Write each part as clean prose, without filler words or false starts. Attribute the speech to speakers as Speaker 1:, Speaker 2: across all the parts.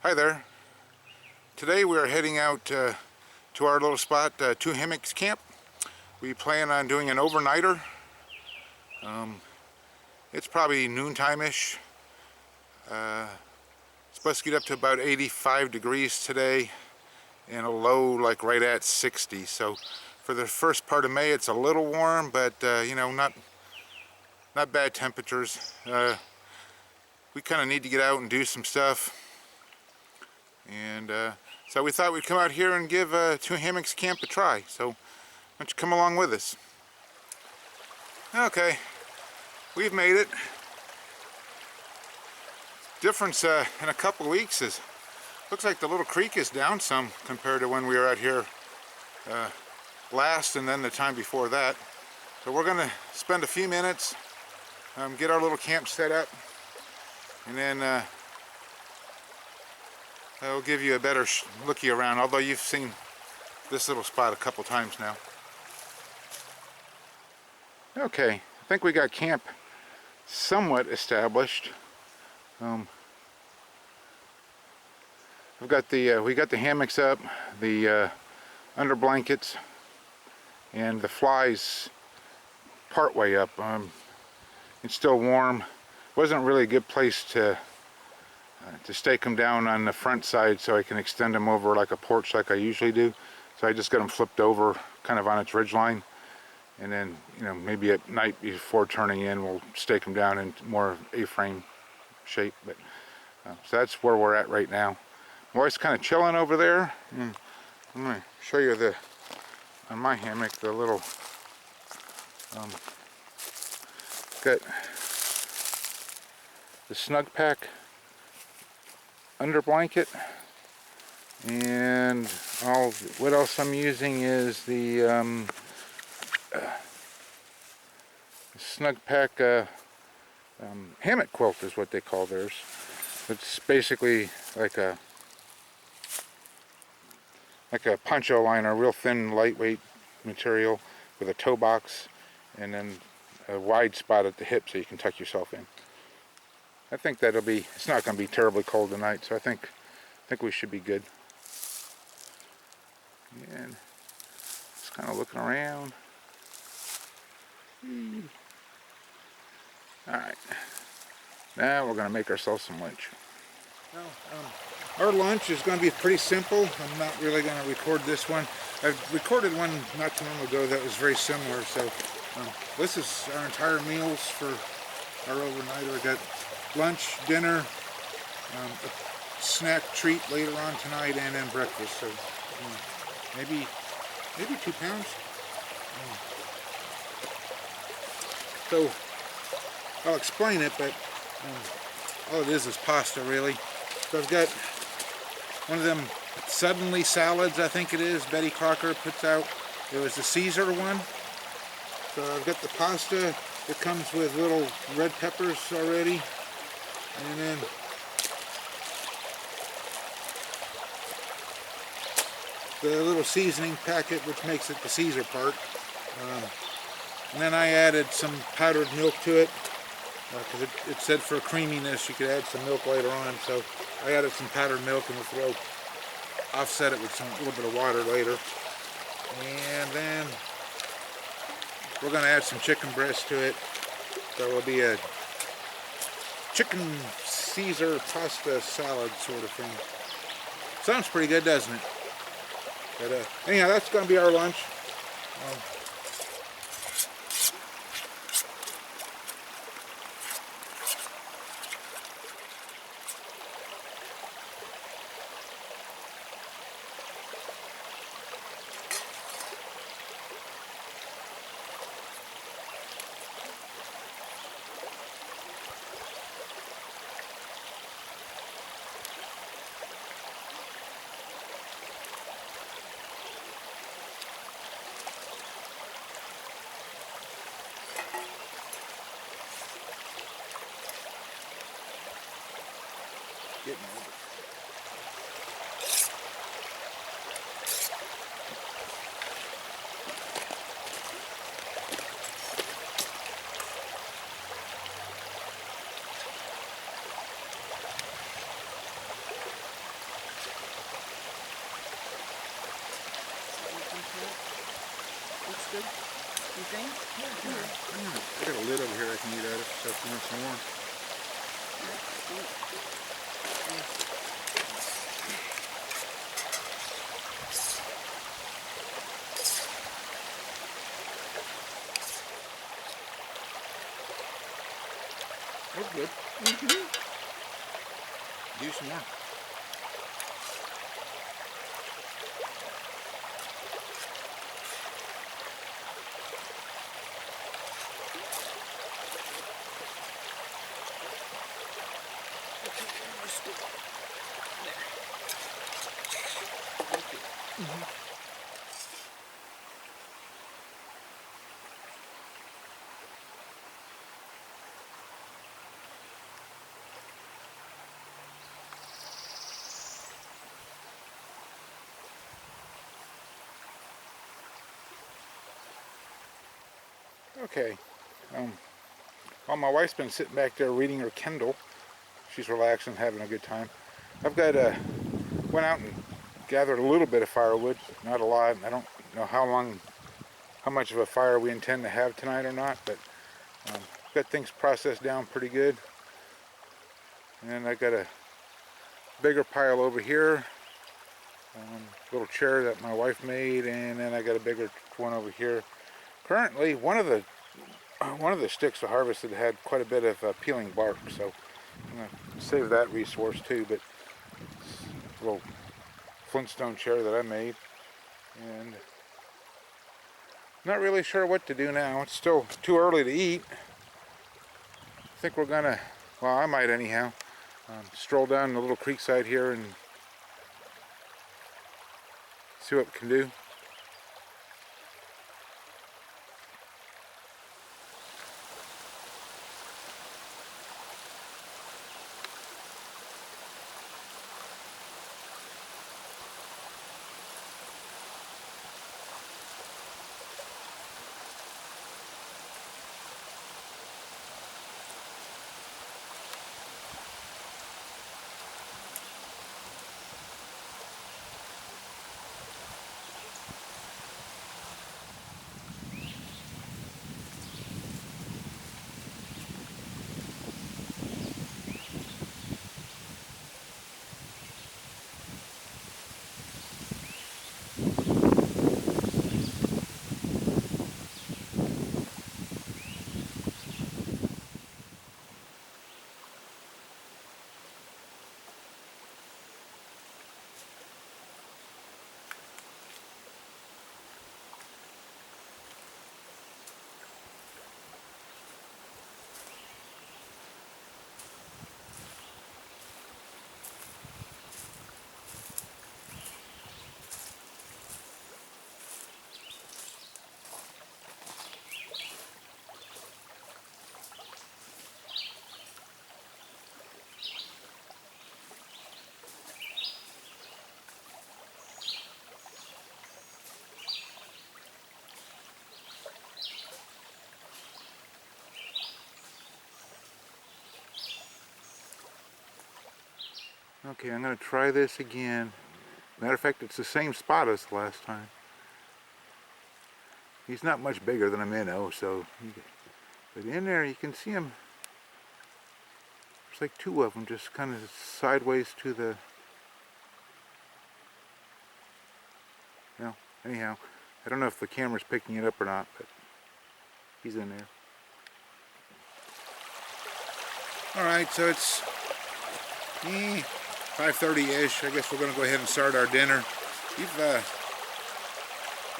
Speaker 1: Hi there. Today we are heading out to our little spot, to Hammocks Camp. We plan on doing an overnighter. It's probably noontime-ish. It's supposed to get up to about 85 degrees today and a low like right at 60. So for the first part of May it's a little warm, but you know, not bad temperatures. We kind of need to get out and do some stuff. And so we thought we'd come out here and give To Hammocks Camp a try. So why don't you come along with us? Okay, we've made it. Difference in a couple of weeks is, looks like the little creek is down some compared to when we were out here last and then the time before that. So we're gonna spend a few minutes, get our little camp set up, and then I'll give you a better looky around, although you've seen this little spot a couple times now. Okay, I think we got camp somewhat established. We've got we got the hammocks up, the under blankets, and the flies part way up. It's still warm. Wasn't really a good place to stake them down on the front side so I can extend them over like a porch like I usually do. So I just got them flipped over kind of on its ridge line, and then, you know, maybe at night before turning in we'll stake them down in more A-frame shape. But so that's where we're at right now. My wife's kind of chilling over there. I'm going to show you on my hammock, the little got the Snug Pack under blanket, and what else I'm using is the Snug Pack hammock quilt is what they call theirs. It's basically like a poncho liner, real thin, lightweight material with a toe box, and then a wide spot at the hip so you can tuck yourself in. I think that'll be, it's not going to be terribly cold tonight, so I think we should be good. And just kind of looking around. Alright, now we're going to make ourselves some lunch. Well, our lunch is going to be pretty simple. I'm not really going to record this one. I recorded one not too long ago that was very similar, so this is our entire meals for our overnighter. We got lunch, dinner, a snack treat later on tonight, and then breakfast. So maybe 2 pounds. So I'll explain it, but all it is pasta, really. So I've got one of them Suddenly salads, I think it is, Betty Crocker puts out. It was the Caesar one. So I've got the pasta that comes with little red peppers already. And then the little seasoning packet, which makes it the Caesar part. And then I added some powdered milk to it, because it said for creaminess you could add some milk later on. So I added some powdered milk, and we'll offset it with a little bit of water later. And then we're going to add some chicken breast to it. So it'll be a chicken Caesar pasta salad sort of thing. Sounds pretty good, doesn't it? But anyhow, that's going to be our lunch. Getting over. eat out of it, so if you want some more. That's good. Do some more. Okay, while my wife's been sitting back there reading her Kindle, she's relaxing, having a good time. I've got went out and gathered a little bit of firewood, not a lot. I don't know how much of a fire we intend to have tonight or not, but got things processed down pretty good. And then I got a bigger pile over here, little chair that my wife made, and then I got a bigger one over here. Currently, one of the sticks I harvested had quite a bit of peeling bark, so I'm going to save that resource too. But it's a little Flintstone chair that I made, and not really sure what to do now. It's still too early to eat. I think we're gonna, well, I might anyhow, stroll down the little creek side here and see what we can do. Okay, I'm going to try this again. Matter of fact, it's the same spot as the last time. He's not much bigger than a minnow, so, but in there you can see him. There's like two of them just kind of sideways to the, well, anyhow, I don't know if the camera's picking it up or not, but he's in there. Alright, so it's 5:30-ish. I guess we're going to go ahead and start our dinner.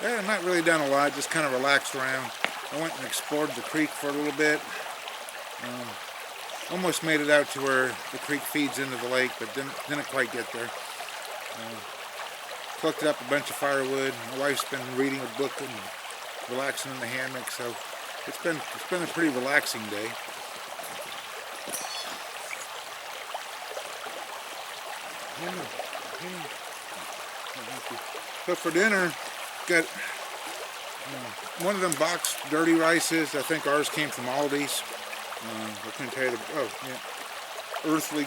Speaker 1: I've not really done a lot, just kind of relaxed around. I went and explored the creek for a little bit. Almost made it out to where the creek feeds into the lake, but didn't quite get there. Collected up a bunch of firewood. My wife's been reading a book and relaxing in the hammock, so it's been a pretty relaxing day. So for dinner, got one of them boxed dirty rices. I think ours came from Aldi's. I couldn't tell you earthly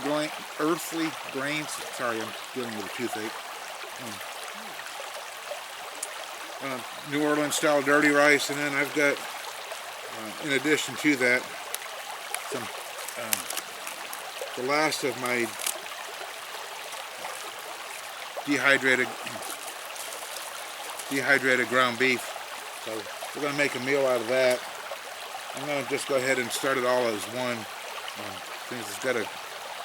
Speaker 1: grains. Sorry, I'm dealing with a toothache. New Orleans style dirty rice, and then I've got, in addition to that, some the last of my dehydrated ground beef. So we're going to make a meal out of that. I'm going to just go ahead and start it all as one. Since it's got to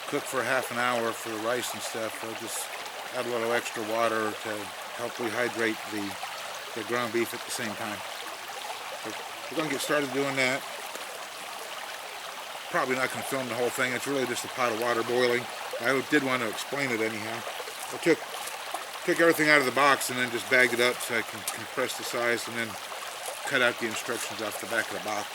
Speaker 1: cook for half an hour for the rice and stuff, I'll just add a little extra water to help rehydrate the ground beef at the same time. So we're going to get started doing that. Probably not going to film the whole thing. It's really just a pot of water boiling. I did want to explain it anyhow. I took everything out of the box and then just bagged it up so I can compress the size and then cut out the instructions off the back of the box.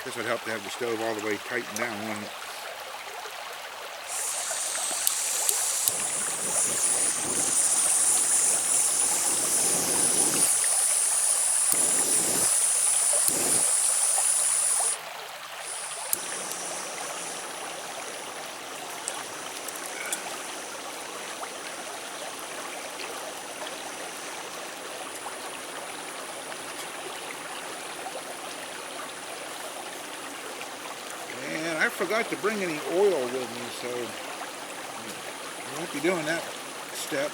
Speaker 1: This would help to have the stove all the way tightened down, wouldn't it? I forgot to bring any oil with me, so I won't be doing that step.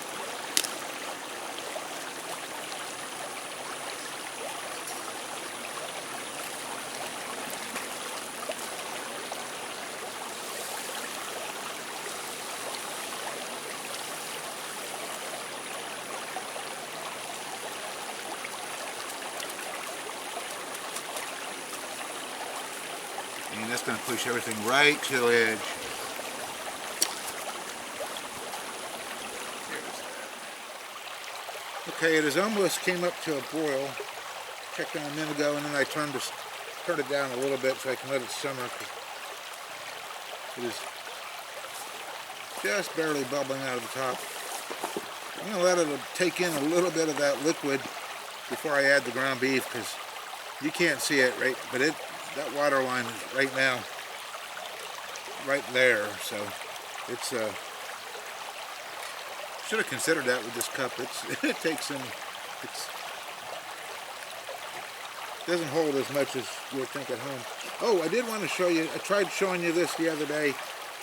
Speaker 1: And that's going to push everything right to the edge. Okay, it has almost came up to a boil. Checked on a minute ago, and then I turned it down a little bit so I can let it simmer. It is just barely bubbling out of the top. I'm going to let it take in a little bit of that liquid before I add the ground beef, because you can't see it, right? But that water line is right now, right there, so it's, should have considered that with this cup. It takes in, it doesn't hold as much as you would think at home. Oh, I did want to show you, I tried showing you this the other day,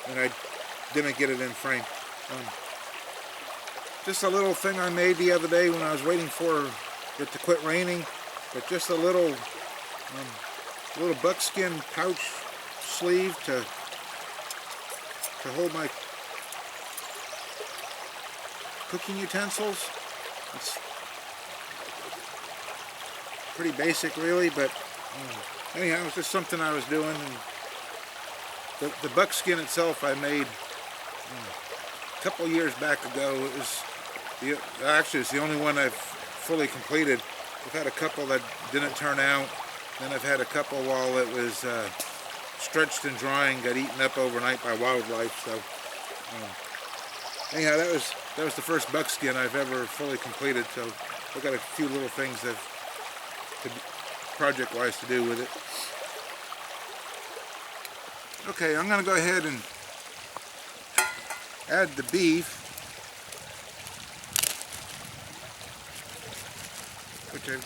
Speaker 1: and I didn't get it in frame. Just a little thing I made the other day when I was waiting for it to quit raining, but just a little buckskin pouch sleeve to hold my cooking utensils. It's pretty basic really, but anyhow, it was just something I was doing. And the buckskin itself I made a couple years back ago. It was actually it's the only one I've fully completed. I've had a couple that didn't turn out. Then I've had a couple while it was stretched and drying, got eaten up overnight by wildlife. So anyhow, that was the first buckskin I've ever fully completed. So I've got a few little things that project-wise to do with it. Okay, I'm going to go ahead and add the beef, which I've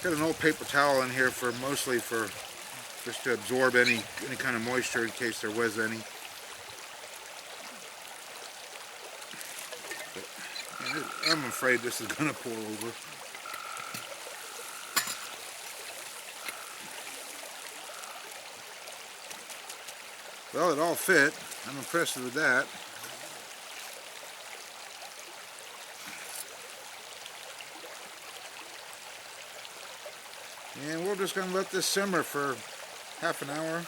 Speaker 1: got an old paper towel in here mostly for just to absorb any kind of moisture in case there was any. But I'm afraid this is going to pour over. Well, it all fit. I'm impressed with that. And we're just going to let this simmer for half an hour.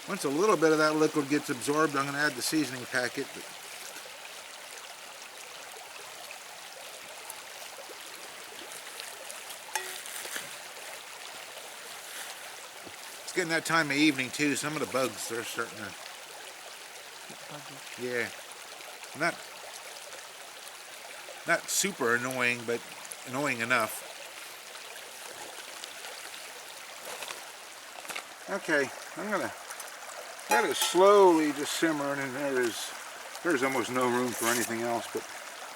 Speaker 1: Once a little bit of that liquid gets absorbed, I'm going to add the seasoning packet. It's getting that time of evening too. Some of the bugs are starting to... Yeah. Not super annoying, but annoying enough. Okay, I'm gonna let it slowly just simmer, and there's almost no room for anything else, but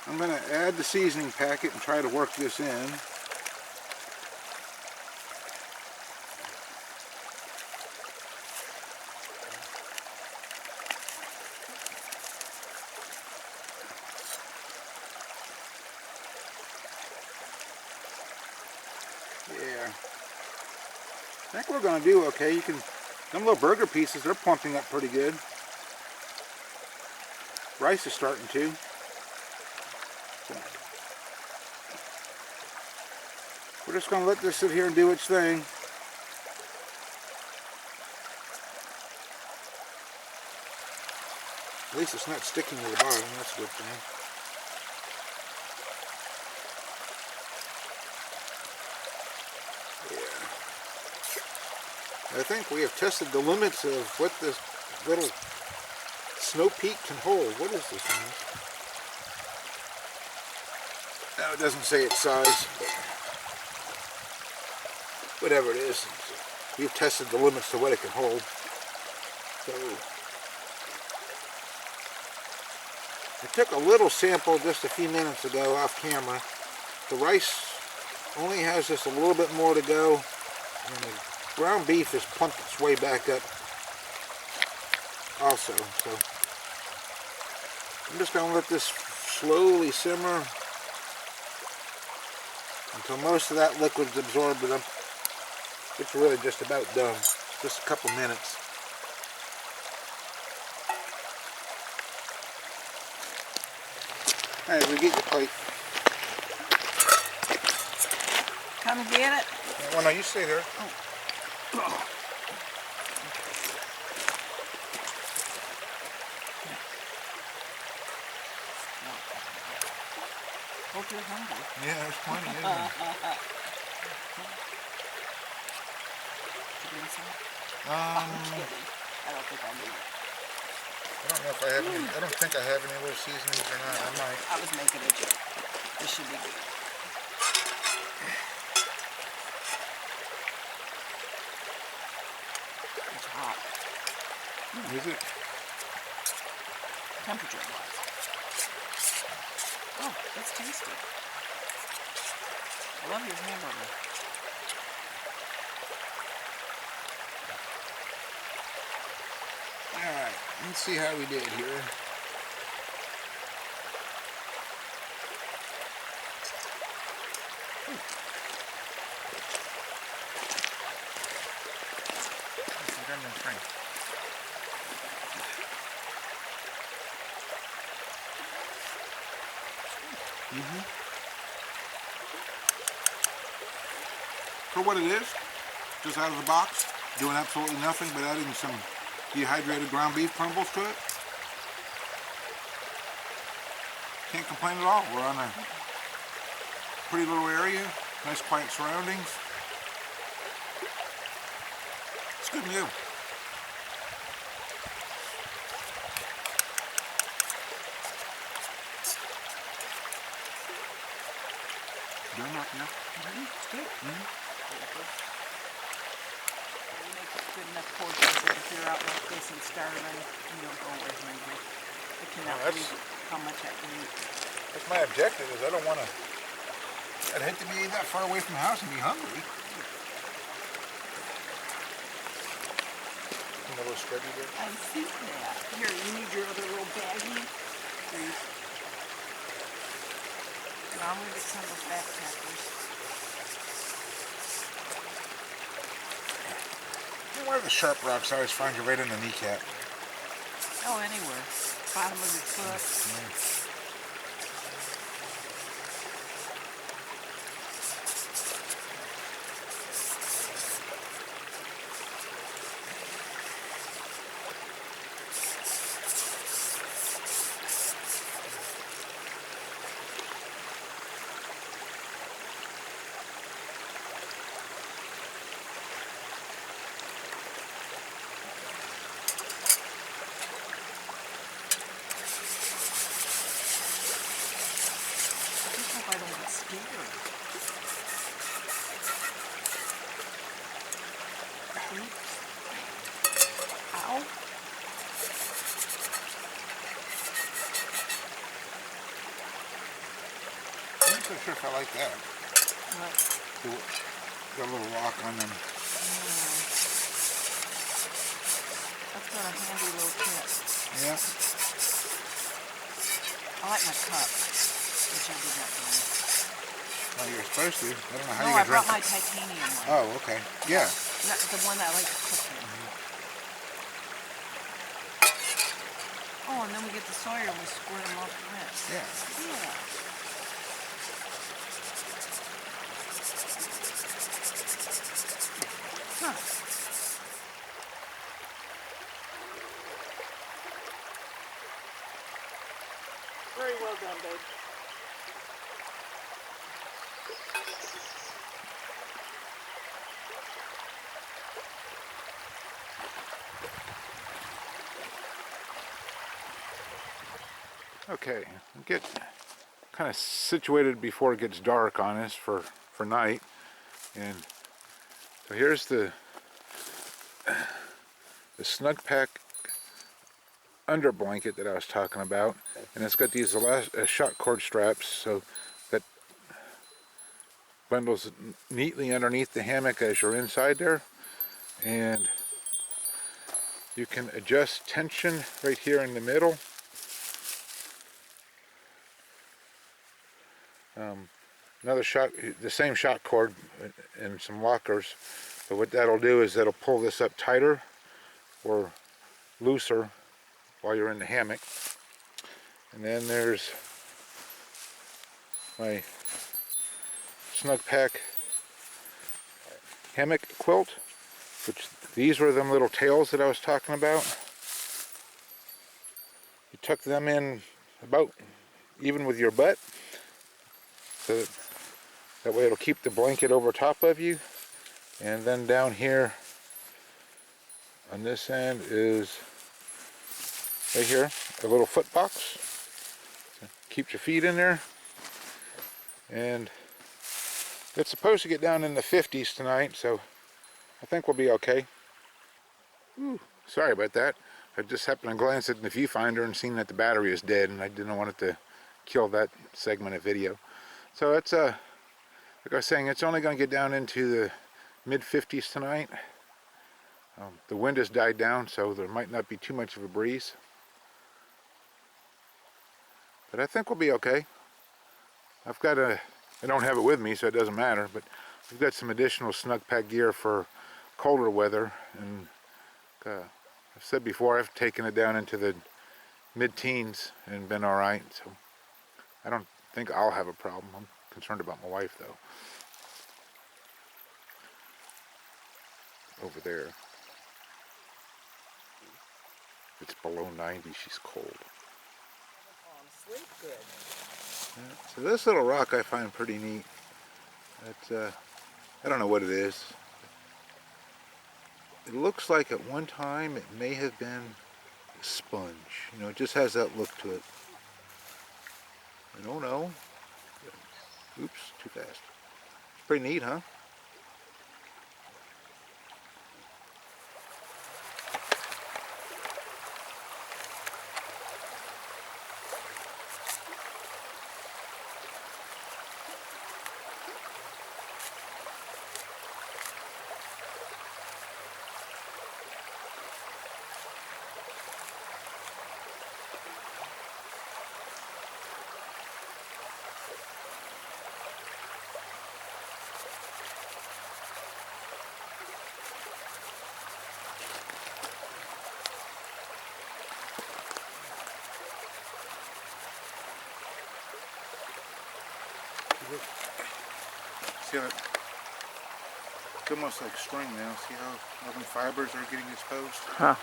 Speaker 1: I'm gonna add the seasoning packet and try to work this in. Yeah, I think we're gonna do okay. You can, them little burger pieces, they're plumping up pretty good. Rice is starting to. So we're just gonna let this sit here and do its thing. At least it's not sticking to the bottom, that's a good thing. I think we have tested the limits of what this little snow peak can hold. What is this thing? No, it doesn't say its size, but whatever it is, we've tested the limits to what it can hold. So I took a little sample just a few minutes ago off camera. The rice only has just a little bit more to go, and the ground beef has plumped its way back up also. So I'm just going to let this slowly simmer until most of that liquid's absorbed, but it's really just about done. Just a couple minutes. Alright, we get your plate.
Speaker 2: Come get it.
Speaker 1: Well, no, you stay there.
Speaker 2: Oh. Hope you're hungry.
Speaker 1: Yeah, there's plenty, isn't there?
Speaker 2: I'm kidding. I don't think I need it.
Speaker 1: I don't know if I have any. I don't think I have any of those seasonings or not. I might.
Speaker 2: I was making a joke. This should be good. It's hot.
Speaker 1: Is it?
Speaker 2: Temperature wise. Oh, that's tasty. I love your hamburger.
Speaker 1: Alright, let's see how we did here. For what it is, just out of the box, doing absolutely nothing but adding some dehydrated ground beef crumbles to it. Can't complain at all. We're on a pretty little area, nice quiet surroundings. It's good meal. Done up now?
Speaker 2: It's good. You make good enough portions that if you're out like this and starving, you don't go away hungry. I cannot believe how much I can eat.
Speaker 1: That's my objective, is I don't want to, I'd hate to be that far away from the house and be hungry. A little scrubby there.
Speaker 2: I see that. Here, you need your other little baggie. Please. Now I'm going to get some of those fat peppers.
Speaker 1: One of the sharp rocks I always find you right in the kneecap.
Speaker 2: Oh, anywhere. Bottom of your foot.
Speaker 1: if I like that.
Speaker 2: What?
Speaker 1: The little lock on them.
Speaker 2: That's got a handy little kit.
Speaker 1: Yeah.
Speaker 2: I like my cup, which I did not bring.
Speaker 1: Well, you're supposed to. I don't know how
Speaker 2: No,
Speaker 1: you
Speaker 2: I
Speaker 1: can
Speaker 2: brought
Speaker 1: drink
Speaker 2: my titanium one.
Speaker 1: Oh, okay. Yeah.
Speaker 2: Not the one that I like to cook in. Oh, and then we get the Sawyer and we squirt them off the rinse.
Speaker 1: Yeah.
Speaker 2: Yeah. Huh. Very well done, babe.
Speaker 1: Okay, get kind of situated before it gets dark on us for night. And so here's the snug pack under blanket that I was talking about, and it's got these shock cord straps so that bundles neatly underneath the hammock as you're inside there, and you can adjust tension right here in the middle. The same shock cord and some lockers. But what that'll do is that'll pull this up tighter or looser while you're in the hammock. And then there's my snug pack hammock quilt, which these were them little tails that I was talking about. You tuck them in about even with your butt, so that way it'll keep the blanket over top of you. And then down here on this end is right here a little foot box. So keeps your feet in there. And it's supposed to get down in the 50s tonight, so I think we'll be okay. Ooh, sorry about that. I just happened to glance at the viewfinder and seen that the battery is dead, and I didn't want it to kill that segment of video. So it's like I was saying, it's only going to get down into the mid-50s tonight. The wind has died down, so there might not be too much of a breeze. But I think we'll be okay. I don't have it with me, so it doesn't matter, but we've got some additional snug pack gear for colder weather. And I've said before, I've taken it down into the mid-teens and been alright, so I don't think I'll have a problem. I'm concerned about my wife, though. Over there, it's below 90, she's cold.
Speaker 2: Sleep good.
Speaker 1: Yeah, so this little rock I find pretty neat. It's, I don't know what it is. It looks like at one time it may have been a sponge. You know, it just has that look to it. I don't know. Oops, too fast. Pretty neat, huh? See how it's almost like string now. See how all the fibers are getting exposed?
Speaker 2: Huh.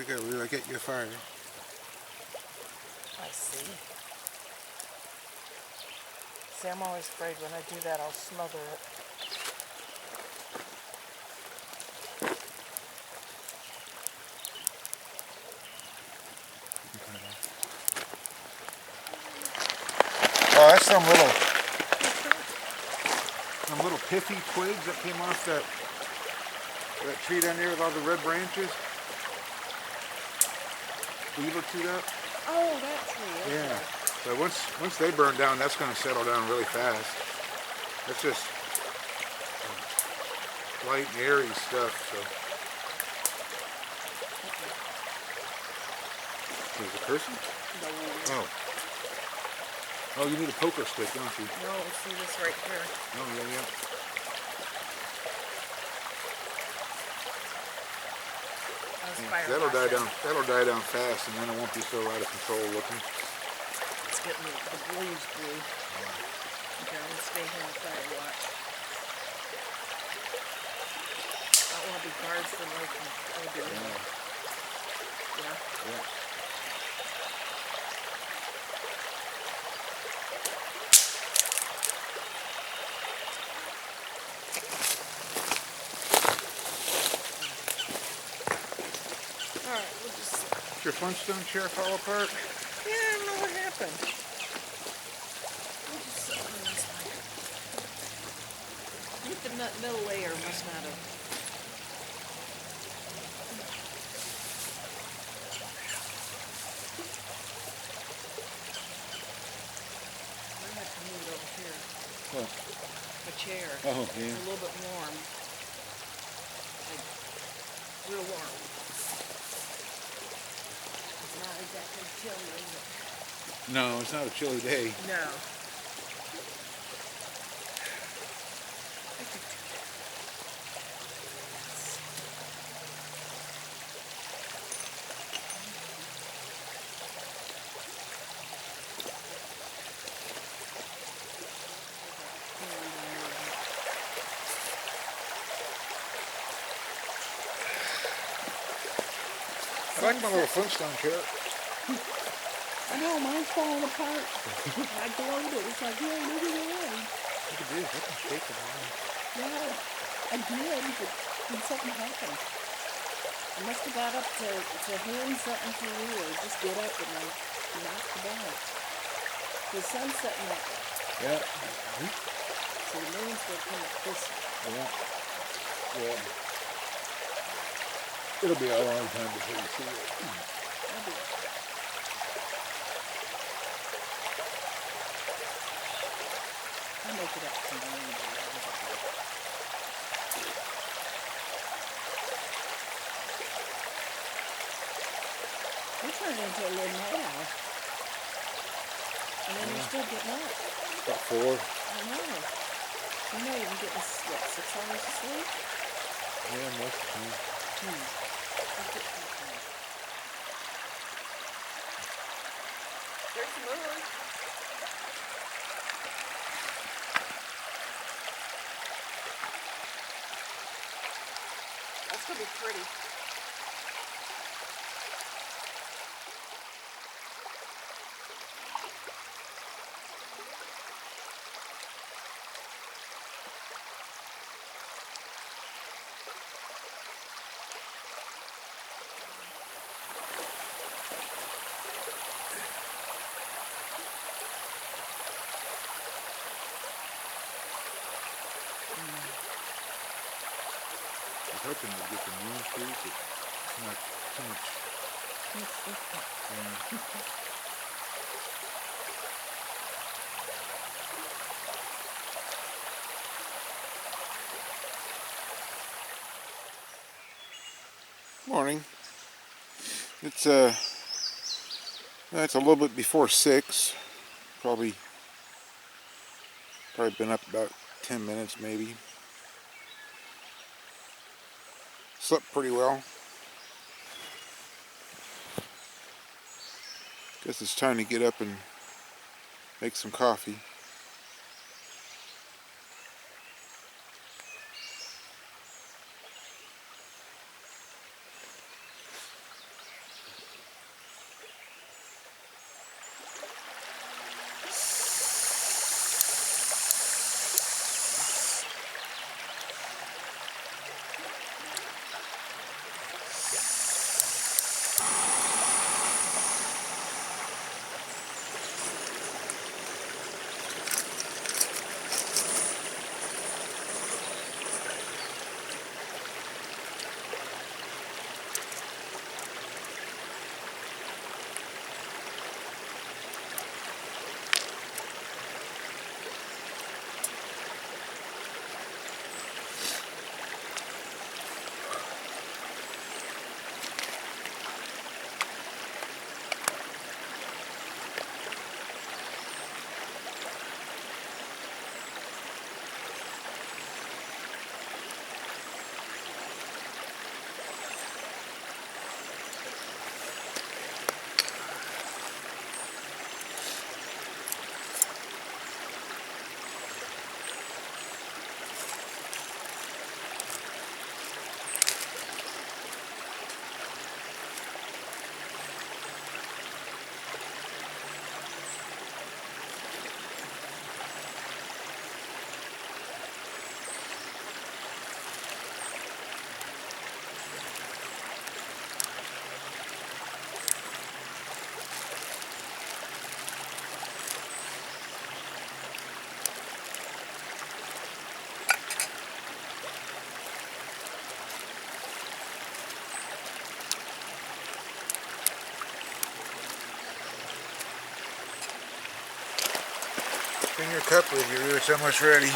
Speaker 1: to go. We gotta get you a fire.
Speaker 2: I see. See, I'm always afraid when I do that, I'll smother it.
Speaker 1: Oh, that's some little pithy twigs that came off that tree down there with all the red branches. Beaver chewed up.
Speaker 2: Oh, that tree. Okay.
Speaker 1: Yeah. So once they burn down, that's going to settle down really fast. That's just light and airy stuff. So. Is it a person?
Speaker 2: No.
Speaker 1: Oh. Oh, you need a poker stick, don't you?
Speaker 2: No, see this right here.
Speaker 1: Oh, yeah. That'll die down. That'll die down fast, and then it won't be so out of control looking.
Speaker 2: It's getting the blues blue. Okay, I'm gonna stay here and fire watch. I don't want to be guards for life. Yeah. Alright, we'll just...
Speaker 1: Did your Flintstone chair fall apart?
Speaker 2: Yeah, I don't know what happened. We'll just sit on this way. I think the middle layer must not have... I have to move it over here.
Speaker 1: What?
Speaker 2: A chair.
Speaker 1: Oh, yeah.
Speaker 2: It's a little bit warm. Like, real warm. It's not exactly chilly, is it?
Speaker 1: No, it's not a chilly day.
Speaker 2: No.
Speaker 1: I like my little Flintstone chair.
Speaker 2: I know, mine's falling apart. I glowed it. It's like, yeah, look at that.
Speaker 1: Look at this. I can shake it around.
Speaker 2: Yeah, I did, but then something happened. I must have got up to hand something for you, or just get up and I knocked it out. The sun's setting up.
Speaker 1: Yeah.
Speaker 2: So the moon's going to come up this way.
Speaker 1: Yeah. It'll be a long time before you see it.
Speaker 2: I'll make it up to you. You're turning into a little night owl. And then you're still getting up.
Speaker 1: About 4.
Speaker 2: I know. You know you're getting, what, 6 hours of sleep?
Speaker 1: Yeah, most of the time.
Speaker 2: There's the moon. That's going to be pretty.
Speaker 1: I was hoping to get the moon trees, but it's not too much. Morning. It's a little bit before 6. Probably been up about 10 minutes maybe. Slept pretty well. Guess it's time to get up and make some coffee. Bring your cup with you. It's almost ready.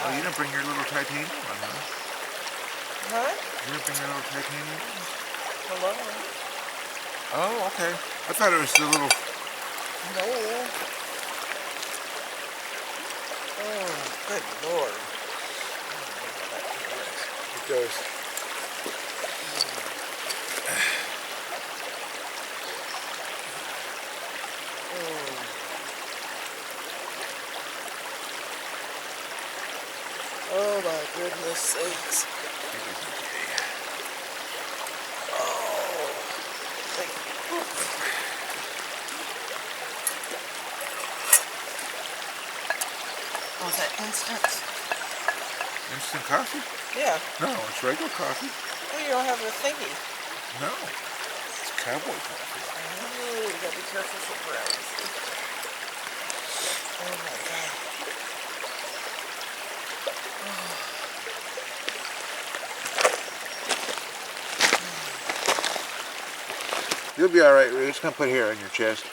Speaker 1: Oh, you didn't bring your little titanium one, huh?
Speaker 2: Huh?
Speaker 1: You didn't bring your little titanium one?
Speaker 2: Hello?
Speaker 1: Oh, okay. I thought it was the little...
Speaker 2: No. Oh, good Lord.
Speaker 1: It goes...
Speaker 2: Oh my goodness sakes. Oh. Was that instant?
Speaker 1: Instant coffee?
Speaker 2: Yeah.
Speaker 1: No, it's regular coffee.
Speaker 2: Well, you don't have the thingy.
Speaker 1: No. It's cowboy coffee.
Speaker 2: Oh, you gotta be careful for brownies. Oh my God.
Speaker 1: You'll be alright, Ruth. It's gonna put hair on your chest.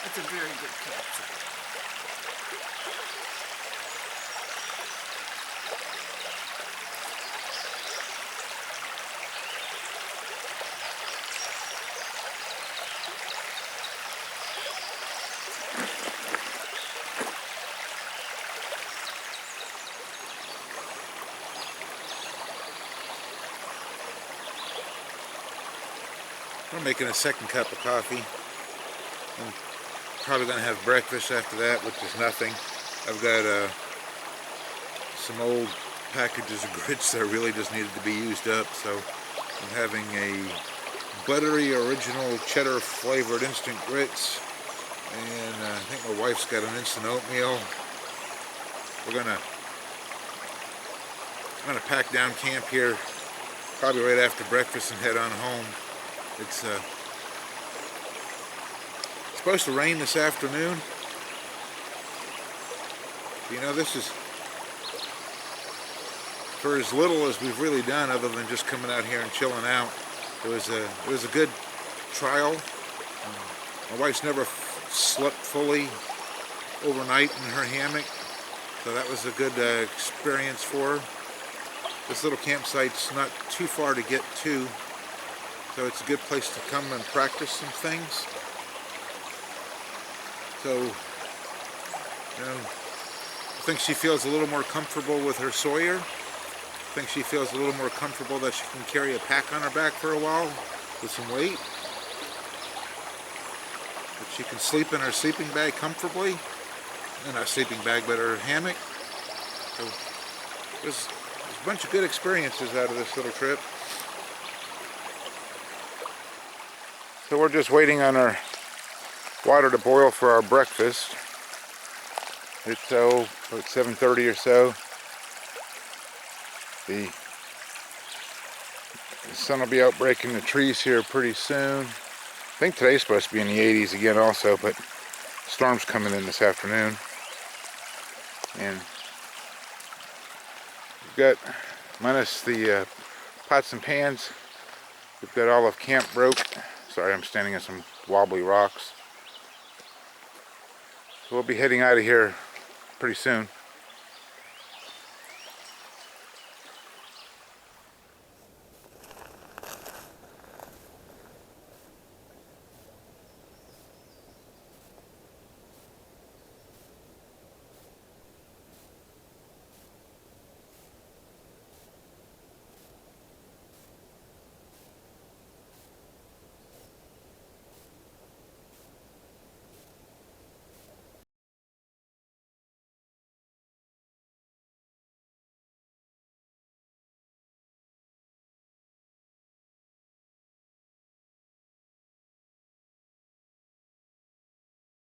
Speaker 2: It's a very good campsite.
Speaker 1: We're making a second cup of coffee. I'm probably going to have breakfast after that, which is nothing. I've got some old packages of grits that really just needed to be used up, so I'm having a buttery original cheddar flavored instant grits, and I think my wife's got an instant oatmeal, I'm gonna pack down camp here probably right after breakfast and head on home. It's supposed to rain this afternoon. You know, this is for as little as we've really done, other than just coming out here and chilling out. It was a good trial. My wife's never slept fully overnight in her hammock, so that was a good experience for her. This little campsite's not too far to get to, so it's a good place to come and practice some things. So, you know, I think she feels a little more comfortable with her Sawyer. I think she feels a little more comfortable that she can carry a pack on her back for a while with some weight. That she can sleep in her sleeping bag comfortably. Not sleeping bag, but her hammock. So there's a bunch of good experiences out of this little trip. So we're just waiting on our water to boil for our breakfast. It's about 7:30 or so. The sun will be out breaking the trees here pretty soon. I think today's supposed to be in the 80s again also, but storm's coming in this afternoon. And we've got, minus the pots and pans, we've got all of camp broke. Sorry, I'm standing on some wobbly rocks. So we'll be heading out of here pretty soon.